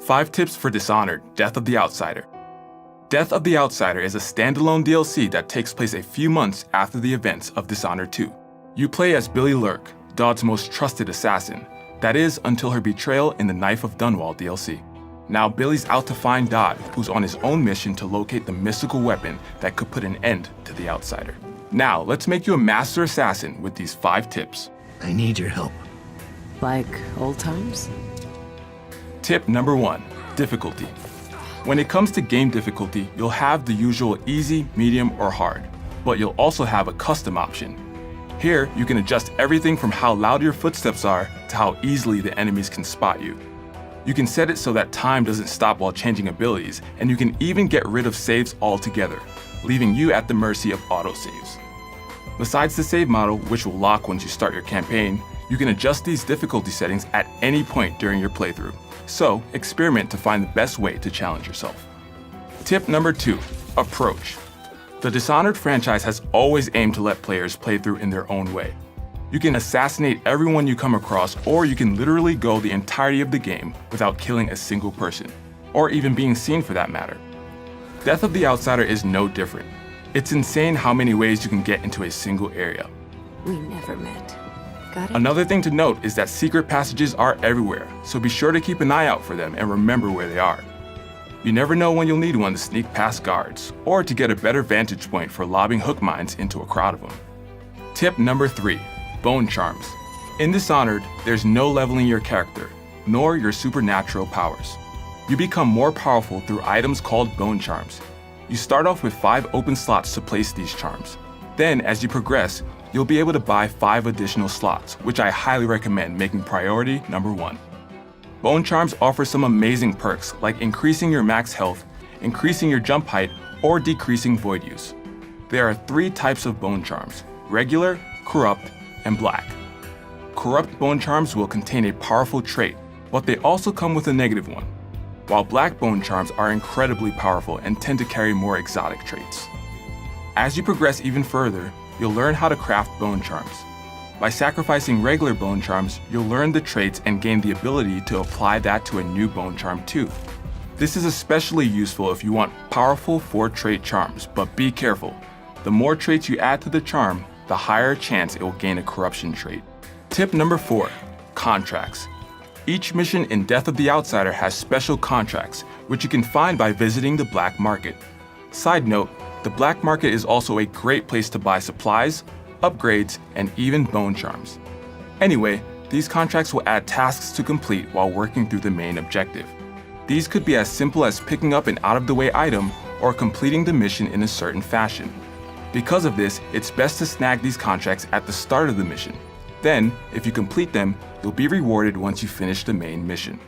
5 tips for Dishonored: Death of the Outsider. Death of the Outsider is a standalone DLC that takes place a few months after the events of Dishonored 2. You play as Billy Lurk, Dodd's most trusted assassin. That is, until her betrayal in the Knife of Dunwall DLC. Now Billy's out to find Dodd, who's on his own mission to locate the mystical weapon that could put an end to the Outsider. Now, let's make you a master assassin with these 5 tips. I need your help. Like old times? Tip number 1, difficulty. When it comes to game difficulty, you'll have the usual easy, medium, or hard, but you'll also have a custom option. Here, you can adjust everything from how loud your footsteps are to how easily the enemies can spot you. You can set it so that time doesn't stop while changing abilities, and you can even get rid of saves altogether, leaving you at the mercy of autosaves. Besides the save model, which will lock once you start your campaign, you can adjust these difficulty settings at any point during your playthrough. So, experiment to find the best way to challenge yourself. Tip number 2, approach. The Dishonored franchise has always aimed to let players play through in their own way. You can assassinate everyone you come across, or you can literally go the entirety of the game without killing a single person, or even being seen for that matter. Death of the Outsider is no different. It's insane how many ways you can get into a single area. We never met. Got it? Another thing to note is that secret passages are everywhere, so be sure to keep an eye out for them and remember where they are. You never know when you'll need one to sneak past guards, or to get a better vantage point for lobbing hook mines into a crowd of them. Tip number 3, bone charms. In Dishonored, there's no leveling your character, nor your supernatural powers. You become more powerful through items called bone charms. You start off with 5 open slots to place these charms. Then, as you progress, you'll be able to buy 5 additional slots, which I highly recommend making priority number 1. Bone charms offer some amazing perks, like increasing your max health, increasing your jump height, or decreasing void use. There are 3 types of bone charms: regular, corrupt, and black. Corrupt bone charms will contain a powerful trait, but they also come with a negative one, while black bone charms are incredibly powerful and tend to carry more exotic traits. As you progress even further, you'll learn how to craft bone charms. By sacrificing regular bone charms, you'll learn the traits and gain the ability to apply that to a new bone charm too. This is especially useful if you want powerful 4-trait charms, but be careful. The more traits you add to the charm, the higher chance it will gain a corruption trait. Tip number 4, contracts. Each mission in Death of the Outsider has special contracts, which you can find by visiting the black market. Side note, the black market is also a great place to buy supplies, upgrades, and even bone charms. Anyway, these contracts will add tasks to complete while working through the main objective. These could be as simple as picking up an out-of-the-way item or completing the mission in a certain fashion. Because of this, it's best to snag these contracts at the start of the mission. Then, if you complete them, you'll be rewarded once you finish the main mission.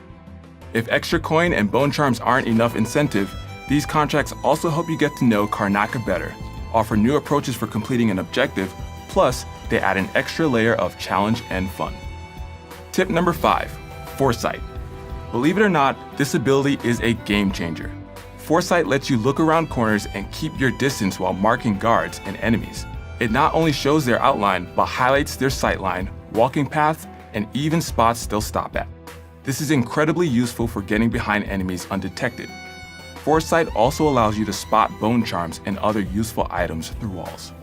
If extra coin and bone charms aren't enough incentive, these contracts also help you get to know Karnaca better, offer new approaches for completing an objective, plus they add an extra layer of challenge and fun. Tip number 5, Foresight. Believe it or not, this ability is a game changer. Foresight lets you look around corners and keep your distance while marking guards and enemies. It not only shows their outline, but highlights their sightline, walking paths, and even spots they'll stop at. This is incredibly useful for getting behind enemies undetected. Foresight also allows you to spot bone charms and other useful items through walls.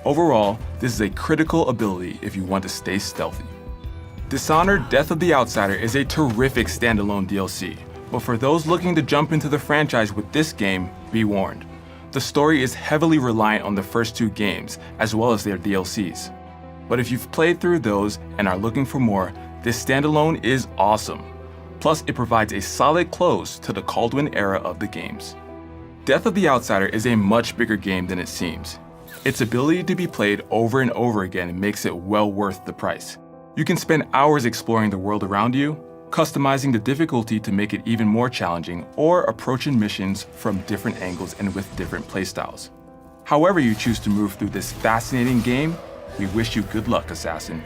Overall, this is a critical ability if you want to stay stealthy. Dishonored: Death of the Outsider is a terrific standalone DLC, but for those looking to jump into the franchise with this game, be warned. The story is heavily reliant on the first 2 games, as well as their DLCs. But if you've played through those and are looking for more, this standalone is awesome. Plus, it provides a solid close to the Caldwell era of the games. Death of the Outsider is a much bigger game than it seems. Its ability to be played over and over again makes it well worth the price. You can spend hours exploring the world around you, customizing the difficulty to make it even more challenging, or approaching missions from different angles and with different playstyles. However you choose to move through this fascinating game, we wish you good luck, Assassin.